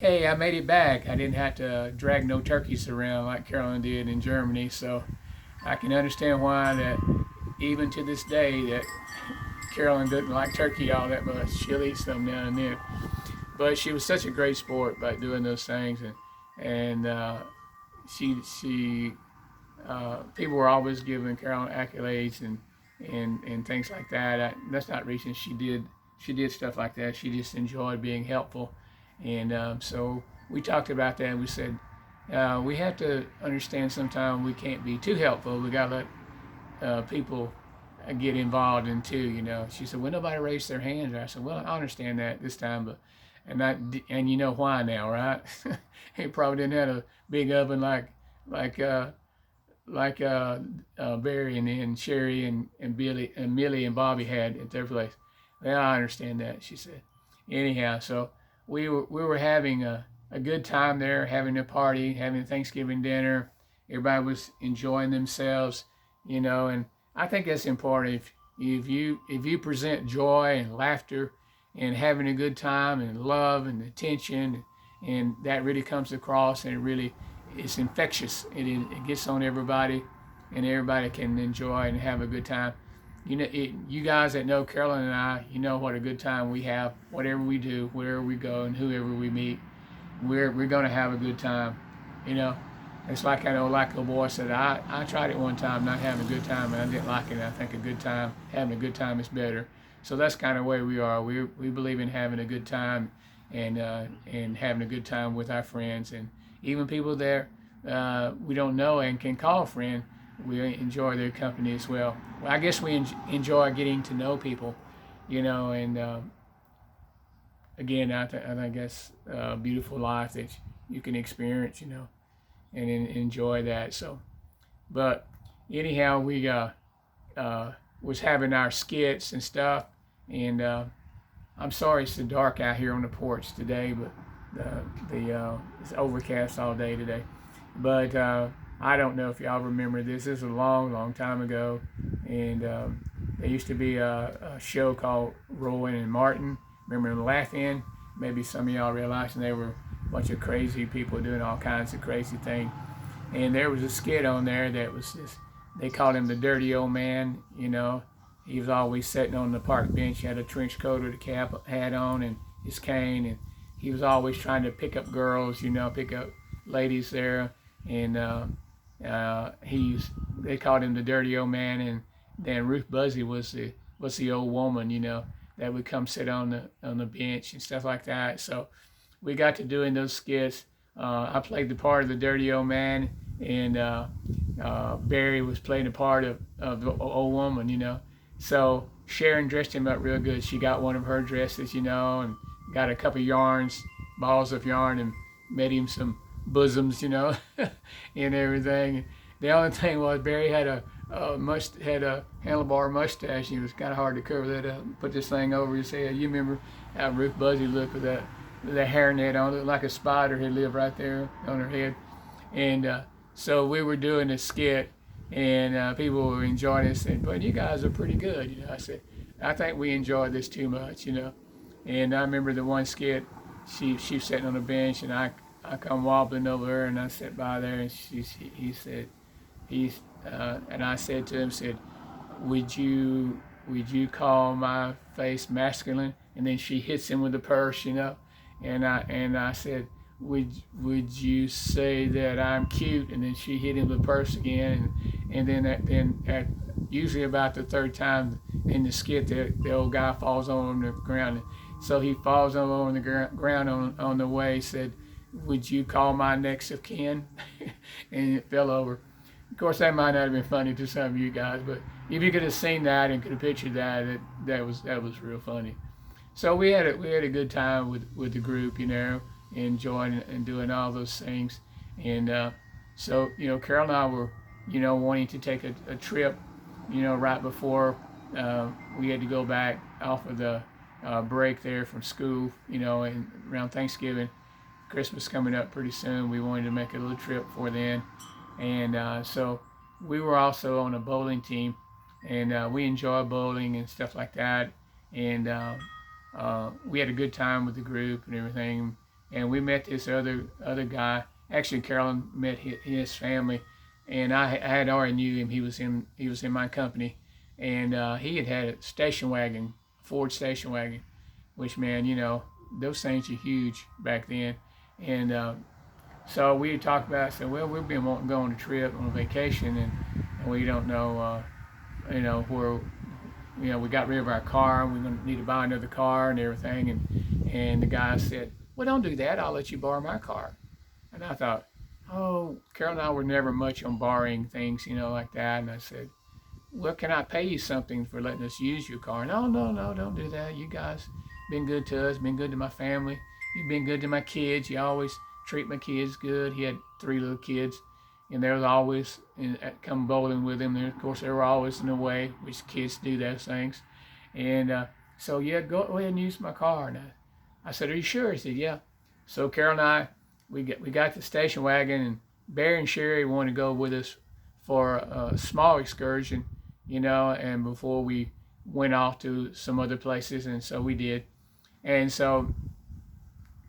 Hey, I made it back. I didn't have to drag no turkeys around like Carolyn did in Germany, so I can understand why that even to this day that Carolyn doesn't like turkey all that much. She'll eat some now and then, but she was such a great sport by doing those things, and she people were always giving Carolyn accolades and things like that. That's not reason she did stuff like that. She just enjoyed being helpful, and so we talked about that. And we said we have to understand sometimes we can't be too helpful. We gotta let people get involved in too. She said, "Well, nobody raised their hands." I said, "Well, I understand that this time, but and you know why now, right? He probably didn't have a big oven like uh, like Barry and Sherry and Billy and Millie and Bobby had at their place." Well, I understand that, she said. Anyhow, so we were having a good time there, having a party, having a Thanksgiving dinner. Everybody was enjoying themselves, and I think that's important. If you present joy and laughter and having a good time and love and attention, and that really comes across, and it's infectious. It gets on everybody, and everybody can enjoy and have a good time. You guys that know Carolyn and I, you know what a good time we have. Whatever we do, wherever we go, and whoever we meet, we're gonna have a good time. You know, it's like I know, like a boy said, I tried it one time, not having a good time, and I didn't like it. And I think having a good time is better. So that's kind of where we are. We believe in having a good time, and having a good time with our friends, and even people there we don't know and can call a friend. We enjoy their company as well. I guess we enjoy getting to know people, and again, I think that's a beautiful life that you can experience, and enjoy that. So, but anyhow, we was having our skits and stuff, and I'm sorry it's so dark out here on the porch today, but it's overcast all day today. But I don't know if y'all remember this. This is a long, long time ago, and there used to be a show called Rowan and Martin. Remember them laughing? Maybe some of y'all realizing they were a bunch of crazy people doing all kinds of crazy things. And there was a skit on there that was just, they called him the dirty old man. He was always sitting on the park bench. He had a trench coat with a cap hat on and his cane, and he was always trying to pick up girls, pick up ladies there. And they called him the dirty old man. And then Ruth Buzzy was the old woman, that would come sit on the bench and stuff like that. So we got to doing those skits. I played the part of the dirty old man, and Barry was playing the part of the old woman. So Sharon dressed him up real good. She got one of her dresses, and got a couple yarns, balls of yarn, and made him some bosoms, and everything. The only thing was Barry had a handlebar mustache. And it was kind of hard to cover that up and put this thing over his head. You remember how Ruth Buzzy looked with that hairnet on, looked like a spider had lived right there on her head. And so we were doing a skit, and people were enjoying it. Said, "But you guys are pretty good." I said, "I think we enjoyed this too much." And I remember the one skit. She was sitting on a bench, and I come wobbling over her, and I sat by there, and he said, and I said to him, said, would you call my face masculine? And then she hits him with the purse, and I said, would you say that I'm cute? And then she hit him with the purse again, and then at usually about the third time in the skit, the old guy falls on the ground. So he falls over on the ground on the way, said, "Would you call my next of kin?" And it fell over. Of course, that might not have been funny to some of you guys, but if you could have seen that and could have pictured that was real funny. So we had a good time with the group, enjoying and doing all those things. And so Carol and I were wanting to take a trip, right before we had to go back off of the break there from school, and around Thanksgiving. Christmas coming up pretty soon. We wanted to make a little trip for then, and so we were also on a bowling team, and we enjoy bowling and stuff like that. And we had a good time with the group and everything. and we met this other guy. Actually, Carolyn met his family, and I had already knew him. He was in my company, and he had a station wagon, Ford station wagon, which, man, those things are huge back then. And so we talked about, said, well, we've been wanting to go on a trip, on a vacation, and we don't know, where, we got rid of our car, and we're going to need to buy another car and everything. And the guy said, well, don't do that. I'll let you borrow my car. And I thought, oh, Carol and I were never much on borrowing things, like that. And I said, well, can I pay you something for letting us use your car? No, no, no, don't do that. You guys been good to us, been good to my family. You've been good to my kids. You always treat my kids good. He had 3 little kids, and there was always come bowling with him. Of course, they were always in the way, which kids do those things. And so, yeah, go ahead and use my car. And I said, are you sure? He said, yeah. So Carol and I, we got the station wagon, and Barry and Sherry wanted to go with us for a small excursion, and before we went off to some other places, and so we did. And so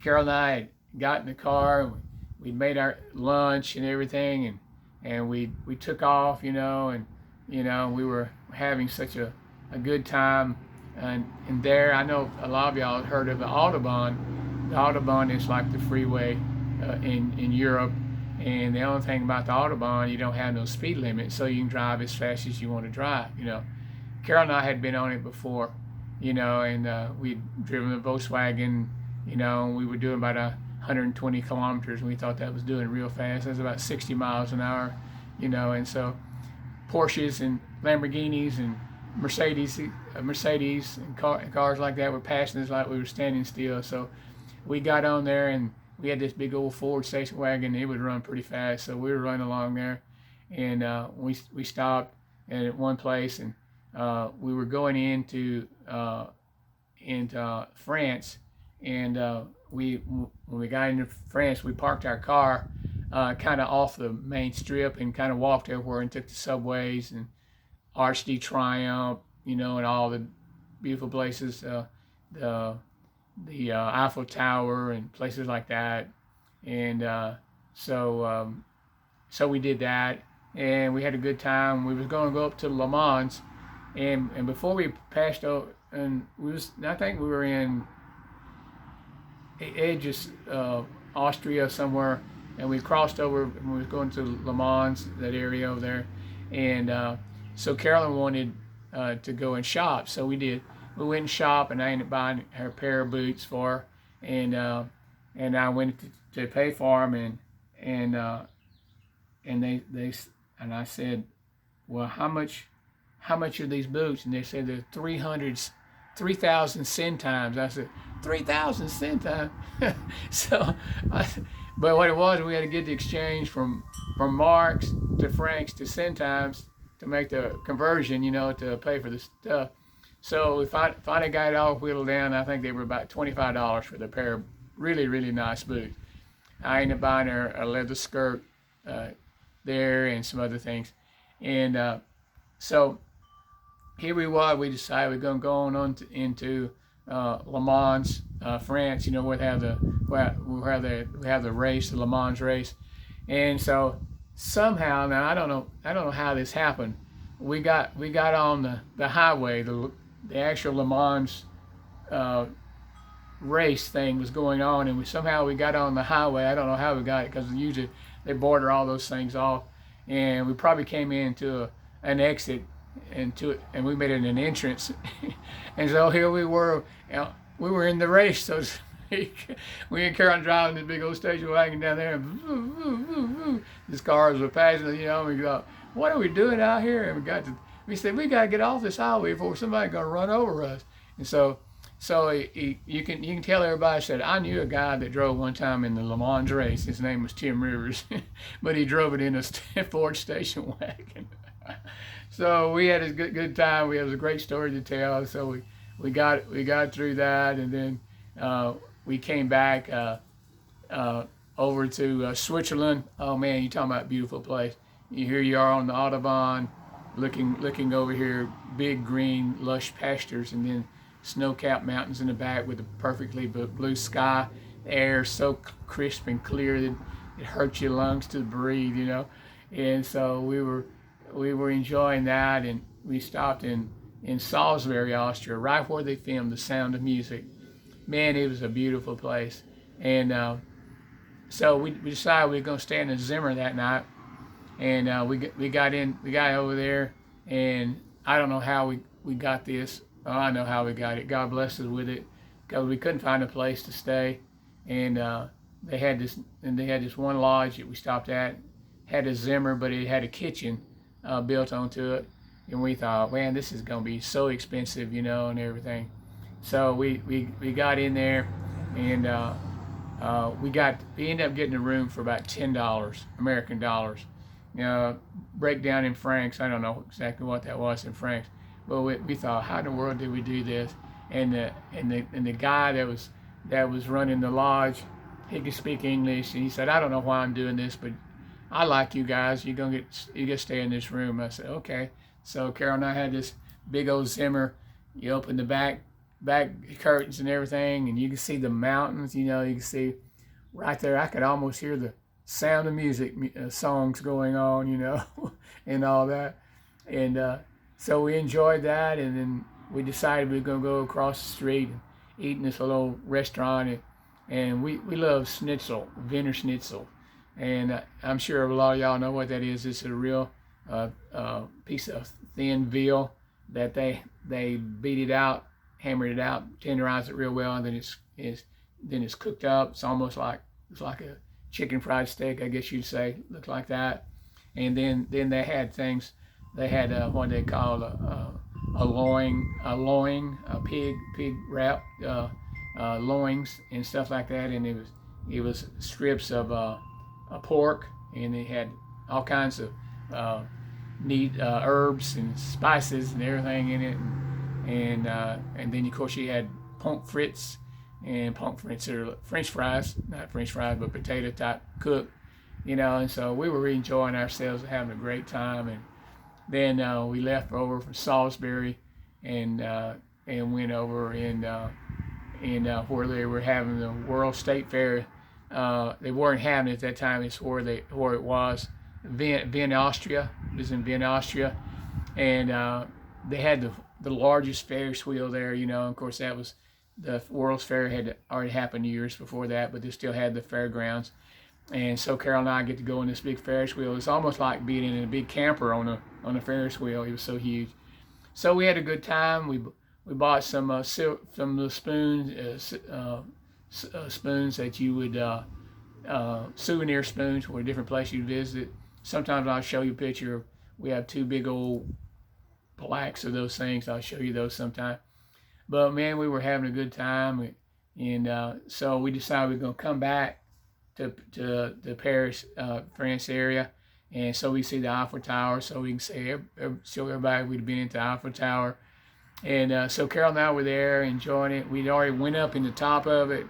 Carol and I had got in the car, and we made our lunch and everything, and we took off, and we were having such a good time. And there, I know a lot of y'all have heard of the Autobahn. The Autobahn is like the freeway in Europe, and the only thing about the Autobahn, you don't have no speed limit, so you can drive as fast as you want to drive. Carol and I had been on it before, and we'd driven a Volkswagen, and we were doing about 120 kilometers, and we thought that was doing real fast. That's about 60 miles an hour, and so Porsches and Lamborghinis and Mercedes and cars like that were passing us like we were standing still. So we got on there, and we had this big old Ford station wagon. It would run pretty fast, so we were running along there, and we stopped at one place, and we were going into France, and when we got into France, we parked our car kind of off the main strip and kind of walked everywhere and took the subways and Arc de Triomphe, and all the beautiful places, the Eiffel Tower and places like that. And so we did that, and we had a good time. We was going to go up to Le Mans, and before we passed over, and I think we were in Edges, Austria somewhere, and we crossed over and we was going to Le Mans, that area over there. And so Carolyn wanted to go and shop, so we did. We went and shop, and I ended up buying her a pair of boots for her, and I went to pay for them, and I said, well, how much are these boots? And they said they're 3,000 centimes. I said, 3,000 centimes. But what it was, we had to get the exchange from marks to francs to centimes to make the conversion, to pay for the stuff. So we finally got it all whittled down. I think they were about $25 for the pair of really, really nice boots. I ended up buying her a leather skirt there and some other things. And so here we were. We decided we're going to go on into Le Mans, France. Where they have the race, the Le Mans race. And so somehow, now I don't know how this happened. We got on the highway. The actual Le Mans race thing was going on, and we got on the highway. I don't know how we got it, because usually they border all those things off, and we probably came into an exit and we made it an entrance. And so here we were, we were in the race, so to speak. We and Carolyn driving this big old station wagon down there, and these cars were passing, we thought, what are we doing out here? And we said, we got to get off this highway before somebody's going to run over us. And so you can tell everybody, said, I knew a guy that drove one time in the Le Mans race. His name was Tim Rivers, but he drove it in a Ford station wagon. So we had a good time. We had a great story to tell. So we got through that, and then we came back over to Switzerland. Oh man, you talking about a beautiful place. Here you are on the Autobahn, looking over here, big green lush pastures, and then snow-capped mountains in the back with a perfectly blue sky. the air is so crisp and clear that it hurts your lungs to breathe, you know. And so we were enjoying that, and we stopped in Salisbury, Austria, right where they filmed The Sound of Music. Man, it was a beautiful place. And so we decided we were going to stay in the Zimmer that night, and we got over there, and I don't know how we got this. Oh, I know how we got it. God bless us with it, because we couldn't find a place to stay, and they had this one lodge that we stopped at, had a Zimmer, but it had a kitchen built onto it, and we thought, man, this is gonna be so expensive, you know, and everything. So we got in there, and we ended up getting a room for about $10 American dollars. You know, breakdown in francs, I don't know exactly what that was in francs, but we thought, how in the world did we do this? And the guy that was running the lodge, he could speak English, and he said, I don't know why I'm doing this, but I like you guys. You get stay in this room. I said, okay. So Carol and I had this big old Zimmer. You open the back curtains and everything, and you can see the mountains. You know, you can see right there. I could almost hear the Sound of Music songs going on, you know, and all that. And so we enjoyed that, and then we decided we were going to go across the street and eat in this little restaurant. And we love schnitzel, Wiener Schnitzel. And I'm sure a lot of y'all know what that is. It's a real piece of thin veal that they beat it out, hammered it out, tenderized it real well, and then it's cooked up. It's almost like a chicken fried steak, I guess you'd say, looked like that. And then they had things. They had what they called a loin, a pig wrap, loins and stuff like that. And it was strips of a pork, and they had all kinds of neat herbs and spices and everything in it. And then of course you had pommes frites. And pommes frites are French fries, not French fries, but potato type cooked, you know. And so we were really enjoying ourselves and having a great time. And then we left over from Salisbury and went over in where they were having the World State Fair. They weren't having it at that time. It's where it was. Vienna, Austria. It was in Vienna, Austria, and they had the largest Ferris wheel there, you know. And of course, that was the World's Fair had already happened years before that, but they still had the fairgrounds. And so Carol and I get to go in this big Ferris wheel. It's almost like being in a big camper on a Ferris wheel. It was so huge. So we had a good time. We bought some of the spoons, spoons that you would souvenir spoons for a different place you'd visit. Sometimes I'll show you a picture. We have two big old plaques of those things. I'll show you those sometime. But man, we were having a good time, and so we decided we were going to come back to the Paris, France area, and so we see the Eiffel Tower, so we can show everybody we'd been into the Eiffel Tower. And so Carol and I were there enjoying it. We'd already went up in the top of it.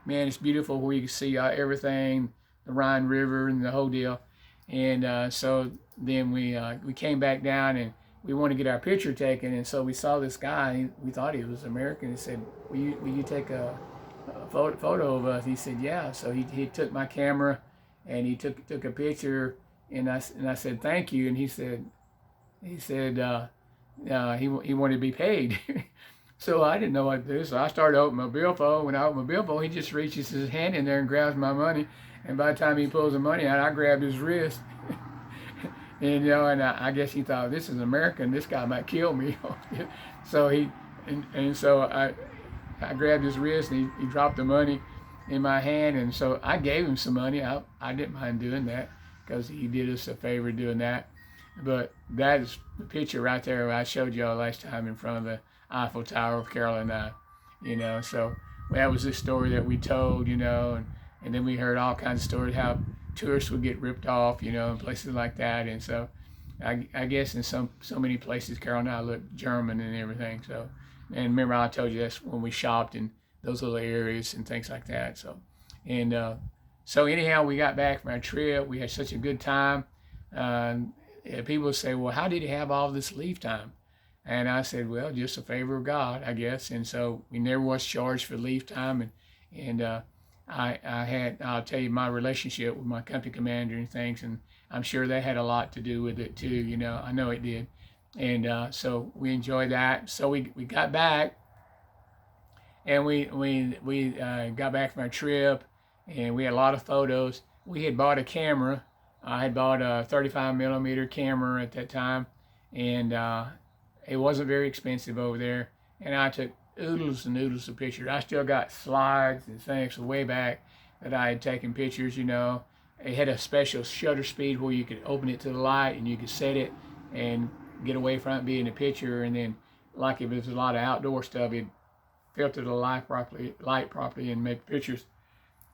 Man, it's beautiful where you can see everything, the Rhine River and the whole deal. And so then we came back down, and we wanted to get our picture taken. And so we saw this guy. We thought he was American. He said, will you take a photo of us? He said, yeah. So he took my camera, and he took a picture. And I said, thank you. And he said he wanted to be paid. So I didn't know what to do. So I started opening my billfold. When I opened my billfold, he just reaches his hand in there and grabs my money. And by the time he pulls the money out, I grabbed his wrist. And you know, and I guess he thought, this is American. This guy might kill me. So so I grabbed his wrist, and he dropped the money in my hand. And so I gave him some money. I didn't mind doing that, because he did us a favor doing that. But that is the picture right there I showed y'all last time in front of the Eiffel Tower of Carol and I, you know. So that was the story that we told, you know, and then we heard all kinds of stories how tourists would get ripped off, you know, in places like that. And so I guess in so many places Carol and I looked German and everything. So, and remember I told you that's when we shopped in those little areas and things like that. So, and so anyhow, we got back from our trip. We had such a good time. People say, well, how did he have all this leave time? And I said, well, just a favor of God, I guess. And so we never was charged for leave time. And I'll tell you my relationship with my company commander and things, and I'm sure they had a lot to do with it too. You know, I know it did. And so we enjoyed that. So we got back, and we got back from our trip, and we had a lot of photos. We had bought a camera. I had bought a 35 millimeter camera at that time, and it wasn't very expensive over there. And I took oodles and oodles of pictures. I still got slides and things from way back that I had taken pictures. You know, it had a special shutter speed where you could open it to the light and you could set it and get away from it being a picture. And then, like if it was a lot of outdoor stuff, it filter the light properly and make pictures.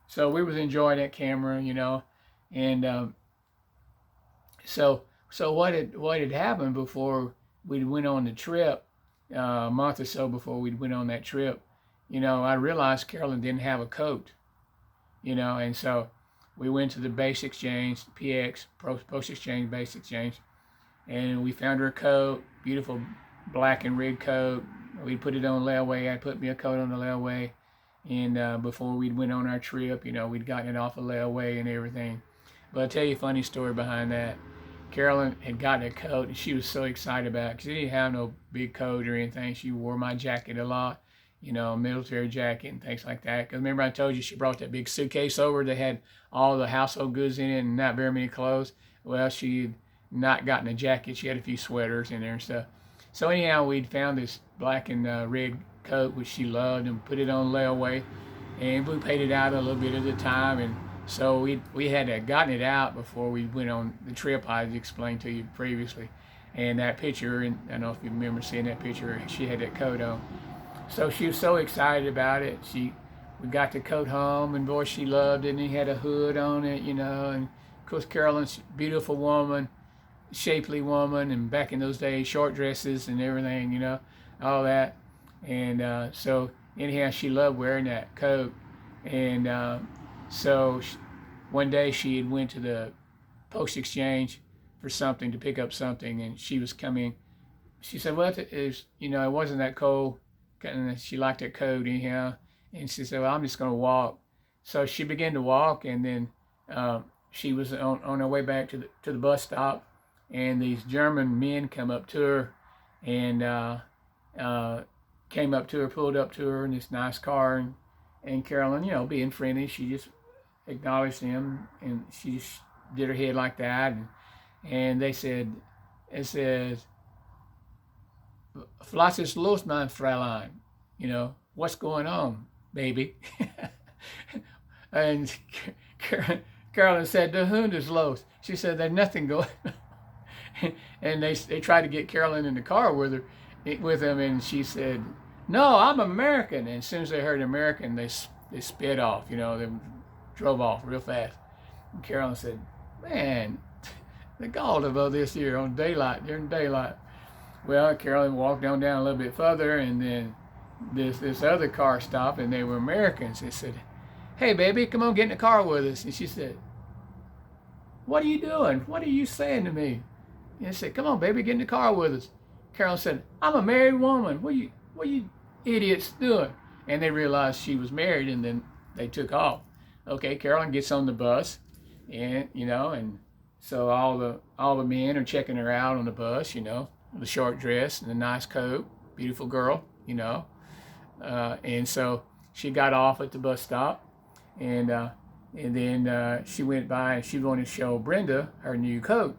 So we was enjoying that camera, you know, and so what had happened before we went on the trip, a month or so before we went on that trip, you know, I realized Carolyn didn't have a coat, you know, and so we went to the base exchange, PX, Post Exchange, base exchange, and we found her a coat, beautiful black and red coat. We put it on layaway. I put me a coat on the layaway, and before we went on our trip, you know, we'd gotten it off a layaway and everything. But I'll tell you a funny story behind that. Carolyn had gotten a coat, and she was so excited about it because she didn't have no big coat or anything. She wore my jacket a lot, you know, military jacket and things like that. Because remember I told you she brought that big suitcase over that had all the household goods in it and not very many clothes. Well, she had not gotten a jacket. She had a few sweaters in there and stuff. So anyhow, we'd found this black and red coat, which she loved, and put it on layaway. And we paid it out a little bit at a time. And so we had gotten it out before we went on the trip I explained to you previously. And that picture, and I don't know if you remember seeing that picture, she had that coat on. So she was so excited about it. We got the coat home, and boy, she loved it. And he had a hood on it, you know. And of course, Carolyn's a beautiful woman, shapely woman, and back in those days, short dresses and everything, you know, all that. And so anyhow, she loved wearing that coat. And so one day she had went to the Post Exchange for something, to pick up something, and she was coming. She said, well, you know, it wasn't that cold. And she liked that coat anyhow. And she said, well, I'm just going to walk. So she began to walk, and then she was on her way back to the bus stop, and these German men come up to her, and pulled up to her in this nice car, and Carolyn, you know, being friendly, she just acknowledged him, and she just did her head like that, and it says, "Was ist los, mein Fräulein?" You know, what's going on, baby? And Carolyn said, "Der Hund ist los." She said, "There's nothing going on." And they tried to get Carolyn in the car with them, and she said, "No, I'm American." And as soon as they heard American, they sped off. You know, they drove off real fast. And Carolyn said, "Man, they called about this here during daylight." Well, Carolyn walked down a little bit further, and then this other car stopped, and they were Americans. They said, "Hey, baby, come on, get in the car with us." And she said, "What are you doing? What are you saying to me?" And they said, "Come on, baby, get in the car with us." Carolyn said, "I'm a married woman. What are you idiots doing?" And they realized she was married, and then they took off. Okay, Carolyn gets on the bus, and you know, and so all the men are checking her out on the bus, you know, the short dress and the nice coat, beautiful girl, you know. And so she got off at the bus stop, and then she went by, and she wanted to show Brenda her new coat.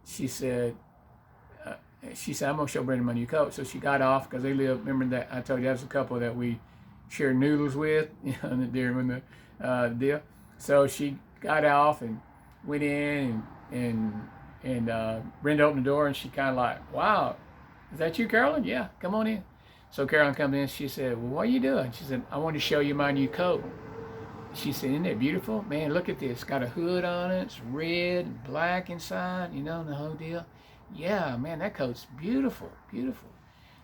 She said, "I'm gonna show Brenda my new coat." So she got off, because they live. Remember that I told you that was a couple that we shared noodles with, you know, during the deal. So she got off and went in, and Brenda opened the door, and she kind of like, "Wow, is that you, Carolyn?" "Yeah, come on in." So Carolyn comes in. She said, "Well, what are you doing?" She said, "I want to show you my new coat." She said, "Isn't it beautiful? Man, look at this. It's got a hood on it. It's red and black inside, you know, the whole deal." "Yeah, man, that coat's beautiful, beautiful."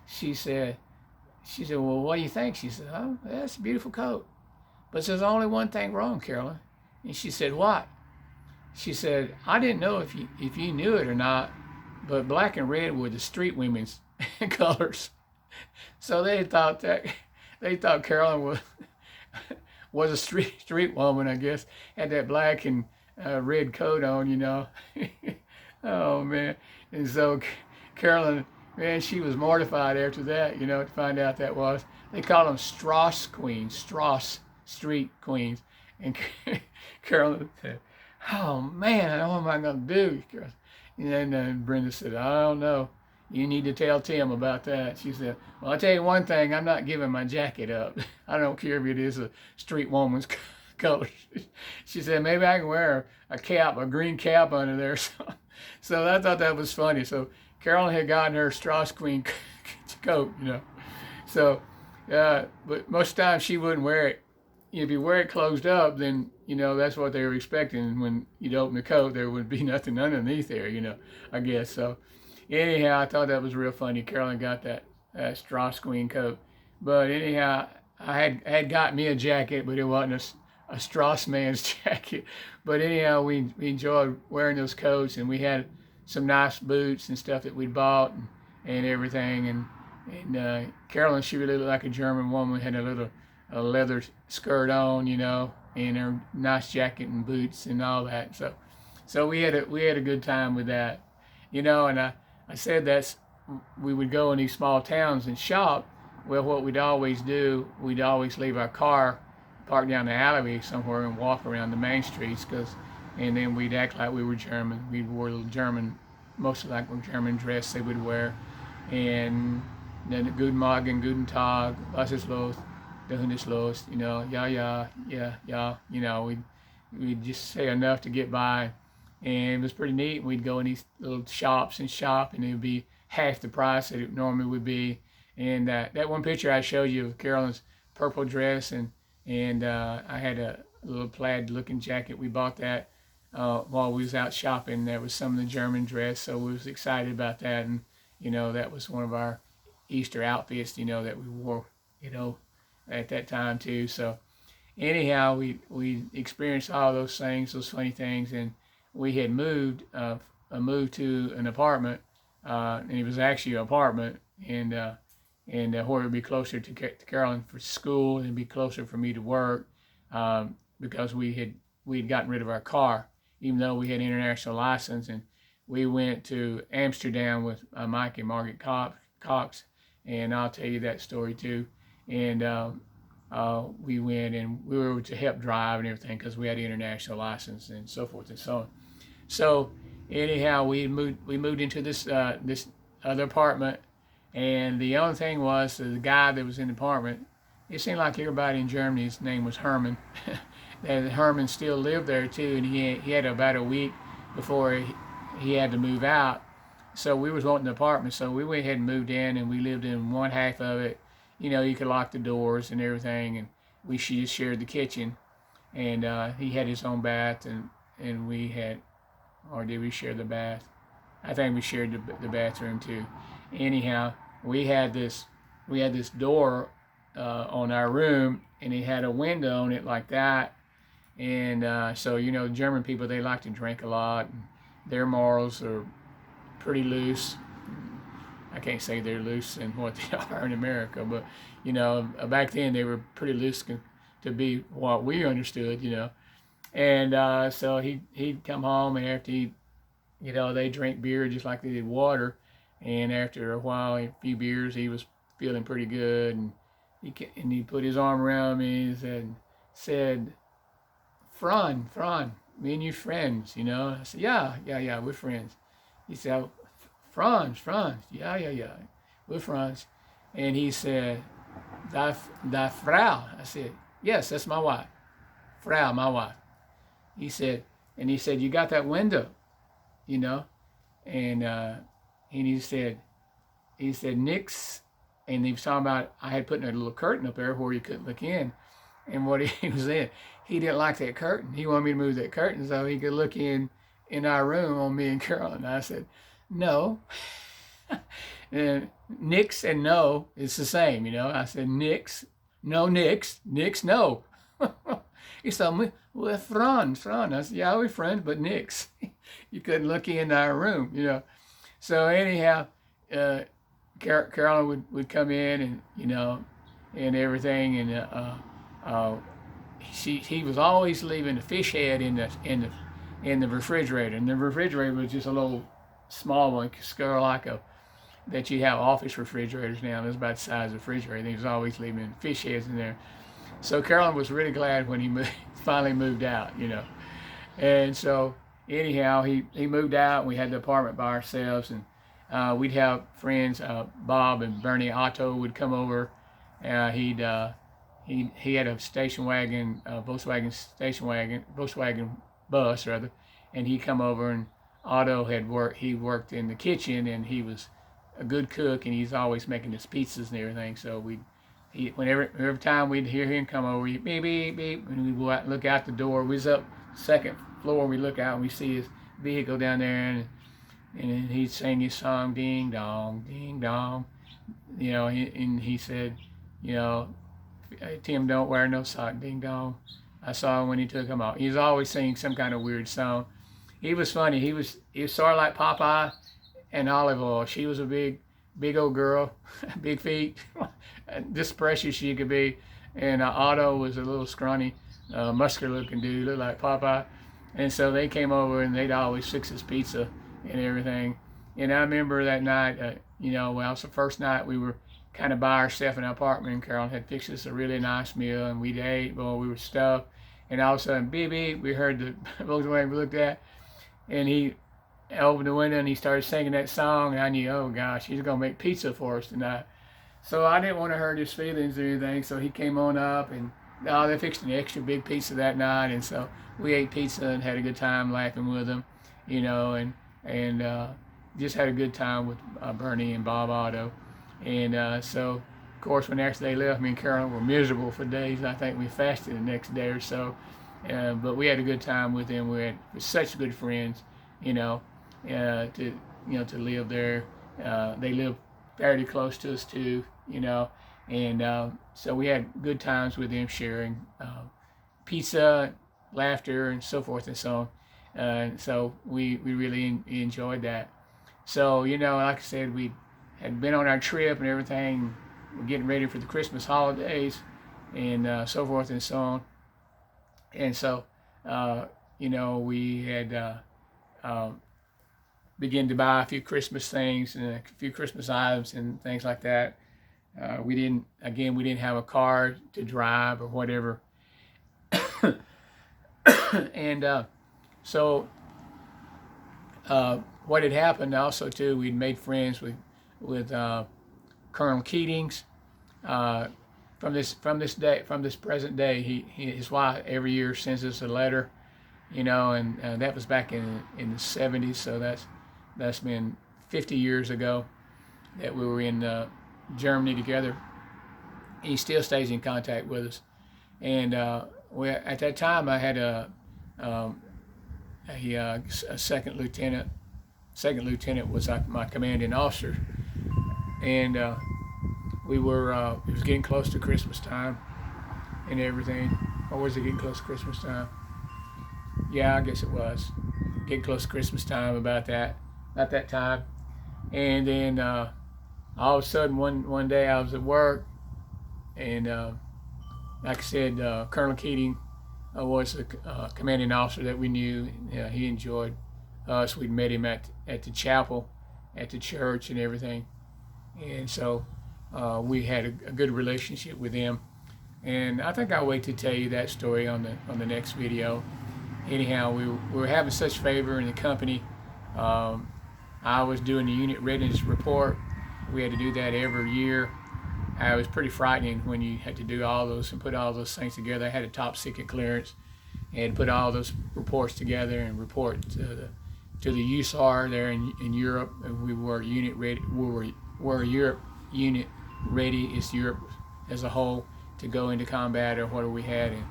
She said, "Well, what do you think?" She said, "Oh, that's a beautiful coat. But there's only one thing wrong, Carolyn." And she said, "What?" She said, "I didn't know if you knew it or not, but black and red were the street women's colors." So they thought Carolyn was a street woman, I guess. Had that black and red coat on, you know. Oh man! And so Carolyn, man, she was mortified after that, you know, to find out that was. They call them Strauss queens, Strauss street queens. And Carolyn said, "Oh man, what am I gonna do?" And then Brenda said, "I don't know. You need to tell Tim about that." She said, "Well, I'll tell you one thing. I'm not giving my jacket up. I don't care if it is a street woman's color." She said, "Maybe I can wear a cap, a green cap under there." So I thought that was funny. So Carolyn had gotten her Strauss Queen coat, you know. So, but most of the time she wouldn't wear it. If you wear it closed up, then, you know, that's what they were expecting. When you'd open the coat, there would be nothing underneath there, you know, I guess. So anyhow, I thought that was real funny. Carolyn got that Strauss Queen coat. But anyhow, I had got me a jacket, but it wasn't a Strauss man's jacket. But anyhow, we enjoyed wearing those coats, and we had some nice boots and stuff that we'd bought and everything. And Carolyn, she really looked like a German woman, had a leather skirt on, you know, and her nice jacket and boots and all that. So we had a good time with that, you know. And I said we would go in these small towns and shop. Well, what we'd always do, we'd always leave our car parked down the alleyway somewhere and walk around the main streets, and then we'd act like we were German. We wore a German, mostly like a German dress they would wear, and then Guten Morgen, Guten Tag, was ist los, doing this los, you know, yeah, you know, we'd just say enough to get by, and it was pretty neat. We'd go in these little shops and shop, and it would be half the price that it normally would be. And that one picture I showed you of Carolyn's purple dress, and I had a little plaid looking jacket. We bought that while we was out shopping. That was some of the German dress, so we was excited about that. And, you know, that was one of our Easter outfits, you know, that we wore, you know, at that time too. So anyhow, we experienced all those things, those funny things, and we had moved to an apartment, and it was actually an apartment, and where it would be closer to Carolyn for school, and it'd be closer for me to work, because we'd gotten rid of our car, even though we had international license, and we went to Amsterdam with Mike and Margaret Cox, and I'll tell you that story too. And we went, and we were to help drive and everything because we had the international license and so forth and so on. So anyhow, we moved into this other apartment. And the only thing was, the guy that was in the apartment, it seemed like everybody in Germany, his name was Herman, that Herman still lived there too, and he had about a week before he had to move out. So we was wanting an apartment, so we went ahead and moved in, and we lived in one half of it. You know, you could lock the doors and everything, and we just shared the kitchen. And he had his own bath, and we had, or did we share the bath? I think we shared the bathroom too. Anyhow, we had this door on our room, and it had a window on it like that. And so, you know, German people, they like to drink a lot, and their morals are pretty loose. I can't say they're loose in what they are in America, but, you know, back then they were pretty loose to be what we understood, you know. And so he'd come home, and after he, you know, they drink beer just like they did water. And after a while, a few beers, he was feeling pretty good, and he put his arm around me and said, Fran, me and you friends, you know? I said, yeah, we're friends. He said, Franz, yeah, we're friends. And he said, da Frau. I said, yes, that's my wife. Frau, my wife. He said, you got that window, you know? And he said, nix. And he was talking about, I had put a little curtain up there where you couldn't look in. And what he was saying, he didn't like that curtain. He wanted me to move that curtain so he could look in our room on me and Carolyn. And I said, no. And nix and no is the same, you know. I said, nix, no. He said, we're friends. I said, yeah, we're friends, but nix. You couldn't look in our room, you know. So anyhow, Carolyn would come in, and, you know, and everything, and he was always leaving a fish head in the refrigerator, and the refrigerator was just a little small one, scale like a that you have office refrigerators now. It's about the size of the refrigerator. And he was always leaving fish heads in there. So Carolyn was really glad when he finally moved out, you know. And so anyhow, he moved out, and we had the apartment by ourselves, and we'd have friends, Bob and Bernie Otto would come over. He had a station wagon, Volkswagen bus rather, and he'd come over, and Otto he worked in the kitchen, and he was a good cook, and he's always making his pizzas and everything. So every time we'd hear him come over, he'd beep, beep, beep, and we'd go out and look out the door. We was up second floor, we look out and we see his vehicle down there, and he'd sing his song, ding dong, you know, and he said, you know, Tim don't wear no sock, ding dong. I saw him when he took him off. He was always singing some kind of weird song. He was funny. He was sort of like Popeye and Olive Oil. She was a big old girl, big feet, just precious she could be. And Otto was a little scrawny, muscular looking dude, looked like Popeye. And so they came over, and they'd always fix his pizza and everything. And I remember that night, you know, well, it was the first night we were kind of by ourselves in our apartment, and Carolyn had fixed us a really nice meal, and we ate. Well, we were stuffed, and all of a sudden, beep, beep, we heard the Volkswagen we looked at, and he opened the window and he started singing that song, and I knew, oh gosh, he's gonna make pizza for us tonight. So I didn't want to hurt his feelings or anything, so he came on up, and they fixed an extra big pizza that night, and so we ate pizza and had a good time laughing with him, you know, and just had a good time with Bernie and Bob Otto. And so, of course, when after they left, me and Carolyn were miserable for days. I think we fasted the next day or so, but we had a good time with them. We're such good friends, you know, to live there. They live fairly close to us too, you know, and so we had good times with them, sharing pizza, laughter, and so forth and so on. So we really enjoyed that. So, you know, like I said, we had been on our trip and everything. We're getting ready for the Christmas holidays and so forth and so on. And so, you know, we had began to buy a few Christmas things and a few Christmas items and things like that. We didn't have a car to drive or whatever. And so what had happened also too, we'd made friends with Colonel Keatings. From this present day, his wife every year sends us a letter, you know, and that was back in the 70s, so that's been 50 years ago that we were in Germany together. He still stays in contact with us, and at that time I had a second lieutenant. Second lieutenant was my commanding officer, and it was getting close to Christmas time and everything. Or was it getting close to Christmas time? Yeah, I guess it was getting close to Christmas time about that time. And then all of a sudden one day I was at work, and like I said, Colonel Keating was a commanding officer that we knew. He enjoyed us. We'd met him at the chapel, at the church and everything. And so we had a good relationship with him. And I think I'll wait to tell you that story on the next video. Anyhow, we were having such favor in the company. I was doing the unit readiness report. We had to do that every year. It was pretty frightening when you had to do all those and put all those things together. I had a top secret clearance and put all those reports together and report to the USAR there in Europe. We were unit ready. We're Europe unit ready. It's Europe as a whole to go into combat or whatever we had. And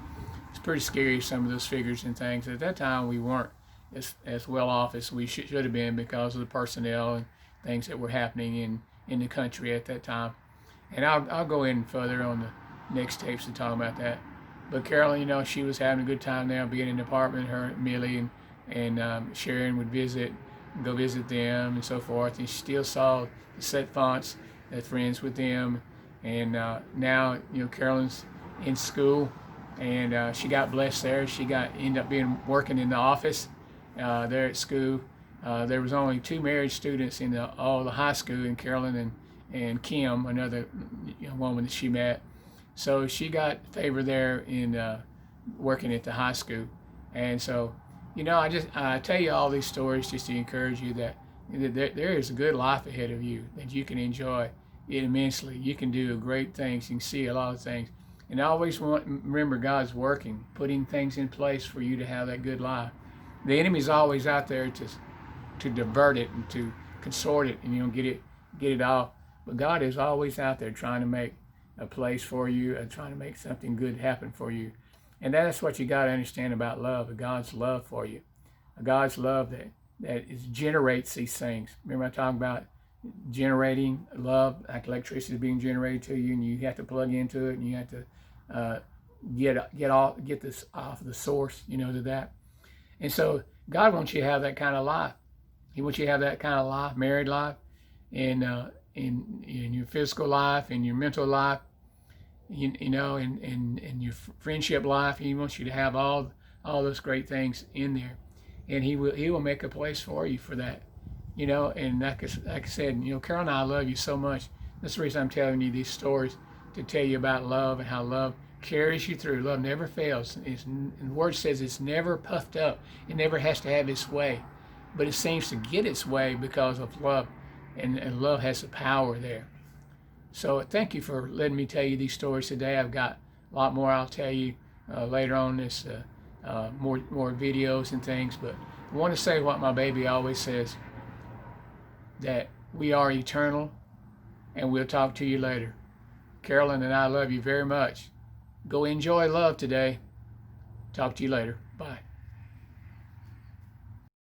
it's pretty scary, some of those figures and things. At that time, we weren't as well off as we should have been because of the personnel and things that were happening in the country at that time. And I'll go in further on the next tapes to talk about that. But Carolyn, you know, she was having a good time there, being in the apartment. Her, Millie, and Sharon would go visit them and so forth. And she still saw the Set Fonts as friends with them. And now, you know, Carolyn's in school and she got blessed there. She ended up being working in the office there at school. There was only 2 married students in all the high school, in Carolyn and Kim, another young woman that she met. So she got favor there in working at the high school. And so, I tell you all these stories just to encourage you that there is a good life ahead of you, that you can enjoy it immensely. You can do great things. You can see a lot of things. And always remember, God's working, putting things in place for you to have that good life. The enemy's always out there to divert it and to consort it and get it off. But God is always out there trying to make a place for you and trying to make something good happen for you. And that's what you got to understand about love, God's love for you. God's love that generates these things. Remember I talked about generating love, like electricity being generated to you, and you have to plug into it, and you have to get this off the source, to that. And so God wants you to have that kind of life. He wants you to have that kind of life, married life, and in your physical life, in your mental life, in your friendship life. He wants you to have all those great things in there, and he will make a place for you for that. And like I said, Carol and I love you so much. That's the reason I'm telling you these stories, to tell you about love and how love carries you through. Love never fails. And the word says it's never puffed up. It never has to have its way, but it seems to get its way because of love, and love has the power there. So thank you for letting me tell you these stories today. I've got a lot more I'll tell you later on this, more videos and things. But I want to say what my baby always says, that we are eternal, and we'll talk to you later. Carolyn and I love you very much. Go enjoy love today. Talk to you later. Bye.